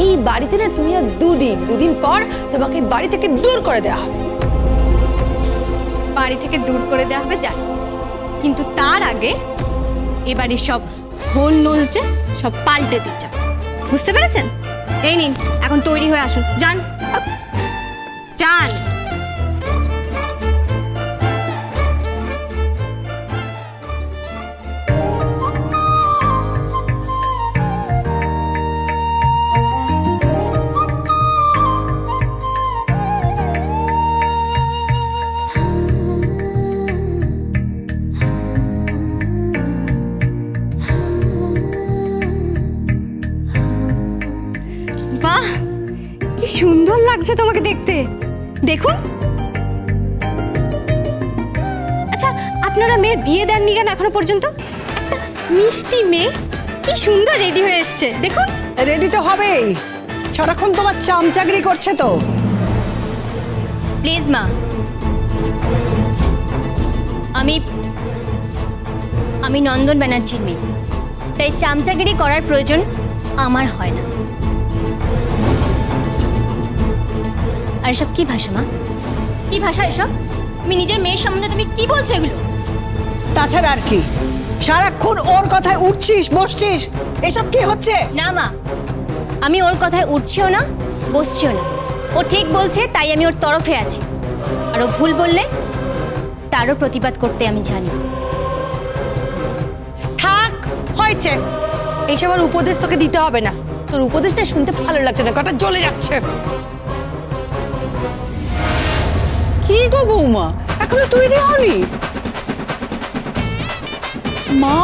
এই বাড়িতে না তুমি আর দুদিন পর তোমাকে বাড়ি থেকে দূর করে দেওয়া হবে। বাড়ি থেকে দূর করে দেওয়া হবে জানি, কিন্তু তার আগে এবারে সব ফোন নলছে সব পাল্টে দিয়ে যাবে, বুঝতে পেরেছেন? এই নিন, এখন তৈরি হয়ে আসুন, যান যান। বাহ, কি সুন্দর লাগছে তোমাকে দেখতে, দেখুন। আচ্ছা, আপনারা মেয়ের বিয়ে দেননি কেন এখনো পর্যন্ত? একটা মিষ্টি মেয়ে কি সুন্দর রেডি হয়ে এসছে, দেখুন। রেডি তো হবেই, সারাক্ষণ তোমার চামচাগরি করছে তো। প্লিজ মা, আমি নন্দন ব্যানার্জির মেয়ে, তাই চামচাগিরি করার প্রয়োজন আমার হয় না। আর এসব কি ভাষা মা, কি ভাষা এসব? তুমি নিজের মেয়ের সম্বন্ধে তুমি কি বলছো এগুলো? তাছাড়া আর কি, সারাক্ষণ ওর কথায় উঠছিস বসছিস, এসব কি হচ্ছে? না মা, আমি ওর কথায় উঠছিও না বসছিও না। ও ঠিক বলছে তাই আমি ওর তরফে আছি, আর ও ভুল বললে তারও প্রতিবাদ করতে আমি জানি। থাক, হয়েছে, এইসব আর উপদেশ তোকে দিতে হবে না। তোর উপদেশটা শুনতে ভালো লাগছে না, কথা জ্বলে যাচ্ছে। কি গো বৌমা, এখনো তৈরি হওনি? মা,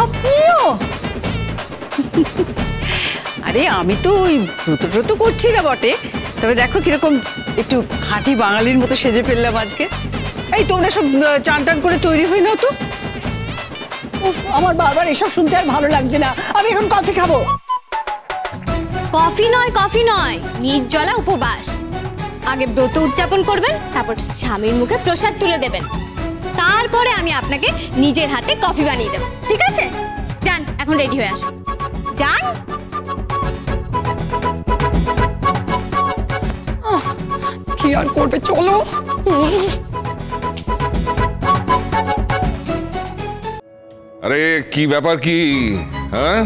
আপনিও? আরে আমি তো ওই ব্রত করছি না বটে, তবে দেখো কিরকম একটু খাঁটি বাঙালির মতো সেজে ফেললাম আজকে। এই তোমরা সব চান টান করে তৈরি হই নাও তো। উফ, আমার বারবার এসব শুনতে আর ভালো লাগছে না, আমি এখন কফি খাবো। কফি নয়, নির্জলা উপবাস। আগে ব্রত উদযাপন করবেন, তারপর স্বামীর মুখে প্রসাদ তুলে দেবেন, তারপরে আমি আপনাকে নিজের হাতে কফি বানিয়ে দেব, ঠিক আছে? যান, এখন রেডি হয়ে আসুন, যান। কি আর করবে, চলো। আরে কি ব্যাপার, কি হ্যাঁ,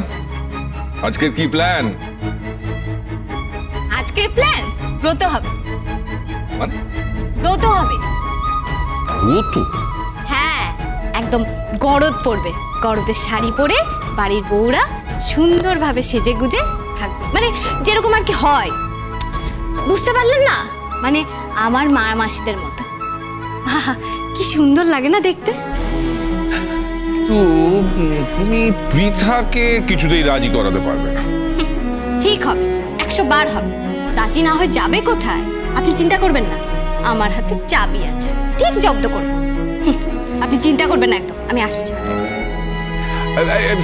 আজকের কি প্ল্যান? আজকের প্ল্যান ব্রত হবে। মানে ব্রত হবে? ব্রত? হ্যাঁ, একদম গরদ পড়বে, গরদের শাড়ি পরে বাড়ির বউরা সুন্দরভাবে সেজে গুজে থাকবে, মানে যেরকম আর কি হয়, বুঝতে পারলেন না? মানে আমার মা মাসিদের মতো। কি সুন্দর লাগে না দেখতে? তো তুমি পৃথাকে কিছুতেই রাজি করাতে পারবে না? ঠিক হবে, 100 বার হবে। রাজি না হয়ে যাবে কোথায়? আপনি চিন্তা করবেন না, আমার হাতে চাবি আছে, ঠিক জব্দ করব। আপনি চিন্তা করবেন না একদম, আমি আসছি।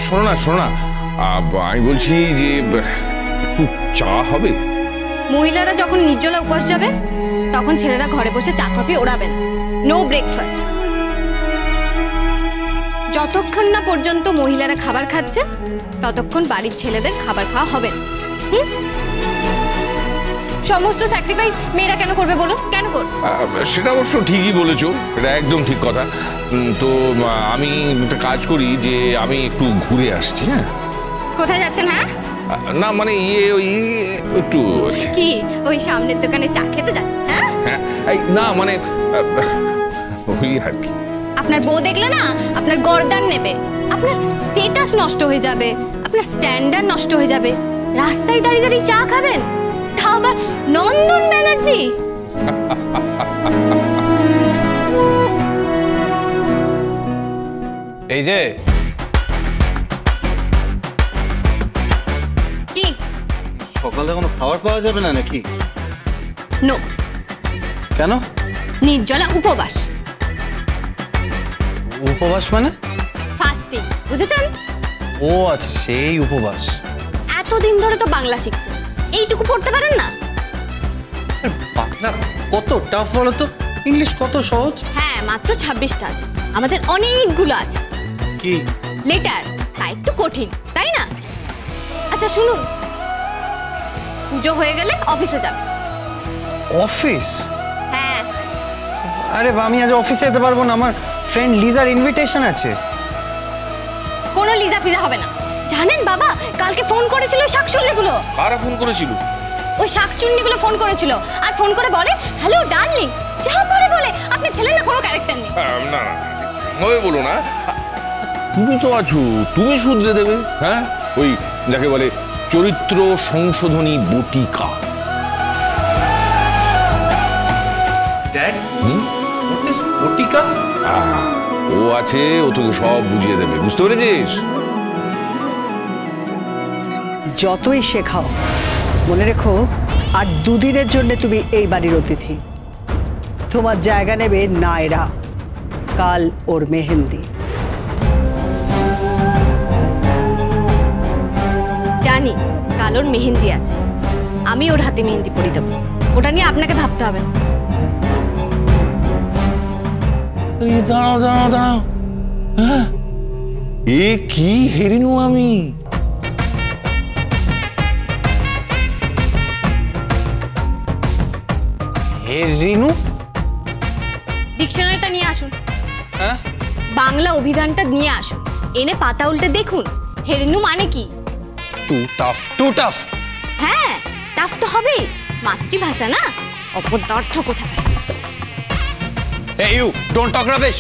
শোনো না, আমি বলছি যে একটু চা হবে? মহিলারা যখন নির্জলা উপবাস যাবে তখন ছেলেরা ঘরে বসে চা কফি ওড়াবেন, নো ব্রেকফাস্ট। যতক্ষণ না পর্যন্ত মহিলারা খাবার খাচ্ছে ততক্ষণ বাড়ির ছেলেদের খাবার খাওয়া হবে না। সমস্ত স্যাক্রিফাইস মেয়েরা কেন করবে বলুন, কেন করবে? সেটা অবশ্য ঠিকই বলেছো, এটা একদম ঠিক কথা। তো আমি একটা কাজ করি যে আমি একটু ঘুরে আসছি। হ্যাঁ, কোথায় যাচ্ছেন? হ্যাঁ না মানে ওই একটু কি ওই সামনের দোকানে চা খেতে যাচ্ছেন? হ্যাঁ, না মানে ওই আর কি। আপনার বউ দেখলে না আপনার গর্দান নেবে, আপনার স্ট্যাটাস নষ্ট হয়ে যাবে, আপনার স্ট্যান্ডার্ড নষ্ট হয়ে যাবে। রাস্তায় দাঁড়িয়ে দাঁড়িয়ে চা খাবেন, তাও আবার নন্দন ব্যানার্জি। এই যে কি সকালে কোনো খাবার পাওয়া যাবে না নাকি? নো। কেন? নির্জলা উপবাস। উপবাস মানে? ফাস্টিং, বুঝেছেন? ও আচ্ছা, সেই উপবাস। এতদিন ধরে তো বাংলা শিখছেন, এইটুকু পড়তে পারেন না? বাংলা কত টাফ বলো তো, ইংলিশ কত সহজ। হ্যাঁ, মাত্র 26টা আছে, আমাদের অনেকগুলো আছে। কি লেটার, তাই একটু কঠিন, তাই না? আচ্ছা শুনুন, পুজো হয়ে গেলে অফিসে যাবে। অফিস? হ্যাঁ। আরে আমি আজ অফিসে যেতে পারবো না, আমার ফ্রেন্ড লিজার ইনভিটেশন আছে। কোনো লিজা ফিজা হবে না। জানেন বাবা, কালকে ফোন করেছিল ওই শাকচুন্নিগুলো। কারা ফোন করেছিল? ওই শাকচুন্নিগুলো ফোন করেছিল, আর ফোন করে বলে হ্যালো ডার্লিং, যা পরে বলে আপনার ছেলের না কোনো ক্যারেক্টার নেই। না না, ওই বলো না, তুমি তো আছো, তুমি শুধরে দেবে। হ্যাঁ, ওই যাকে বলে চরিত্র সংশোধনী বটিকা। ড্যাড, হোয়াট ইজ বটিকা? ও আছে, ও তোকে সব বুঝিয়ে দেবে, বুঝতে পেরেছিস? যতই শেখাও, মনে রেখো আর দুদিনের জন্য তুমি এই বাড়ির অতিথি। তোমার জায়গা নেবে নায়রা। কাল ওর মেহেন্দি। জানি কাল ওর মেহেন্দি আছে, আমি ওর হাতে মেহেন্দি পরিয়ে দেবো, ওটা নিয়ে আপনাকে ভাবতে হবে না। দাঁড়াও দাঁড়াও দাঁড়াও, হ্যাঁ এ কি হেরিনু আমি? হে রিনু? ডিকশনারিটা নিয়ে আসুন। হ্যাঁ, বাংলা অভিধানটা নিয়ে আসুন, এনে পাতা উল্টে দেখুন হেরিনু মানে কি। Two tough, two tough. হ্যাঁ, টাফ তো হবেই, মাতৃভাষা না, অপদার্থ কোথাকার। হে you, don't talk rubbish.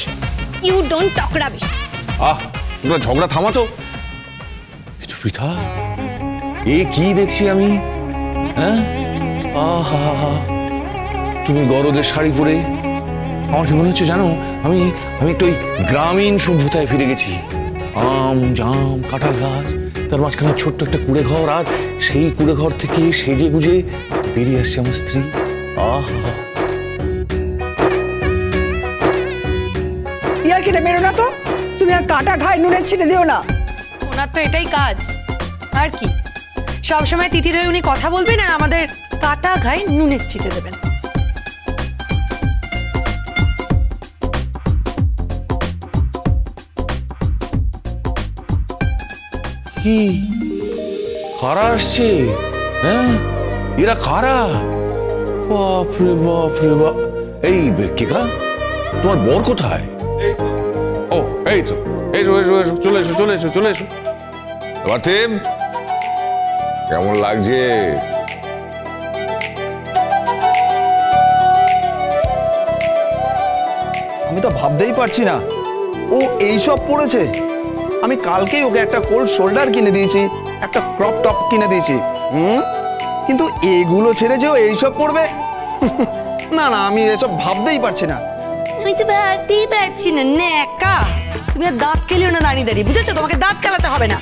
You don't talk rubbish. তোমরা ঝগড়া থামাতো। কিছু পৃথা, এ কি দেখছি আমি? হ্যাঁ, আহা, তুমি গরদের শাড়ি পরে, আমার কি মনে হচ্ছে জানো, আমি একটু ওই গ্রামীণ সভ্যতায় ফিরে গেছি। আম জাম কাঁঠাল গাছ, তার মাঝখানে ছোট্ট একটা কুড়ে ঘর, আর সেই কুড়ে ঘর থেকে সেজে গুজে বেরিয়ে আসছে আমার স্ত্রী। আহা, ইয়ার কিটা মেরো না তো, তুমি আর কাটা ঘায়ে নুনের ছিটে দিও না। ওনার তো এটাই কাজ, আর কি সবসময় তিথির হয়ে উনি কথা বলবেন আর আমাদের কাটা ঘায়ে নুনের ছিটে দেবেন। কি কারা আসছে? হ্যাঁ, এরা কারা? বাপরে বাপরে বাপ। এই কেকা, তোমার বর কোথায়? ও এই তো, এসো এসো এসো, চলে এসো চলে এসো চলে এসো। এবার কেমন লাগছে? আমি তো ভাবতেই পারছি না ও এইসব পড়েছে। আমি কালকেই ওকে একটা কোল্ড শোল্ডার কিনে দিয়েছি, একটা ক্রপ টপ কিনে দিয়েছি, কিন্তু এগুলো ছেড়ে যে ও এইসব পড়বে, না না, আমি এসব ভাবতেই পারছি না। আমি তো ভাবতেই পারছি না। ন্যাকা, তুমি আর দাঁত কেলিও না দাঁড়িয়ে দাঁড়িয়ে, বুঝেছো? তোমাকে দাঁত কেলাতে হবে না।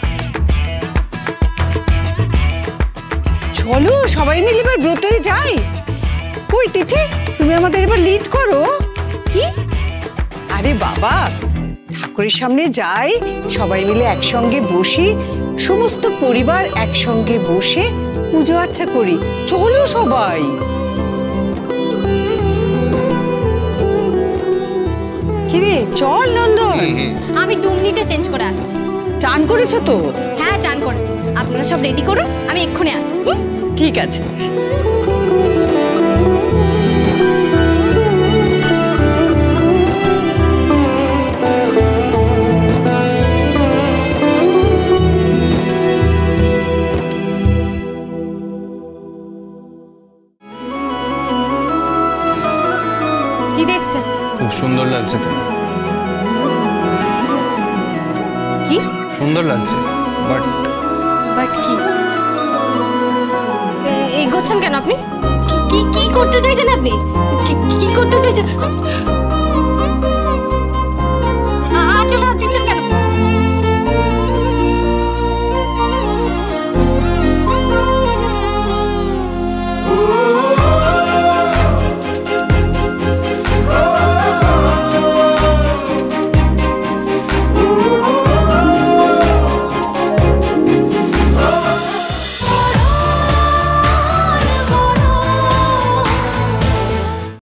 চলো সবাই মিলে এবার ব্রতই যাই। কই তিথি, তুমি আমাদের এবার লিড করো। কি? আরে বাবা, ঠাকুরের সামনে যাই, সবাই মিলে একসঙ্গে বসি, সমস্ত পরিবার একসঙ্গে বসে পুজো আচ্ছা করি। চলো সবাই। কিরে চল নন্দন। আমি 2 মিনিটে চেঞ্জ করে আসছি। চান করেছো তো? হ্যাঁ, চান করেছি। আপনারা সব রেডি করুন, আমি এক্ষুনি আসছি। ঠিক আছে। কি দেখছেন? খুব সুন্দর লাগছে তো। কি সুন্দর লাগছে, বাট কি এগোচ্ছেন কেন আপনি? কি কি করতে চাইছেন আপনি? কি করতে চাইছেন?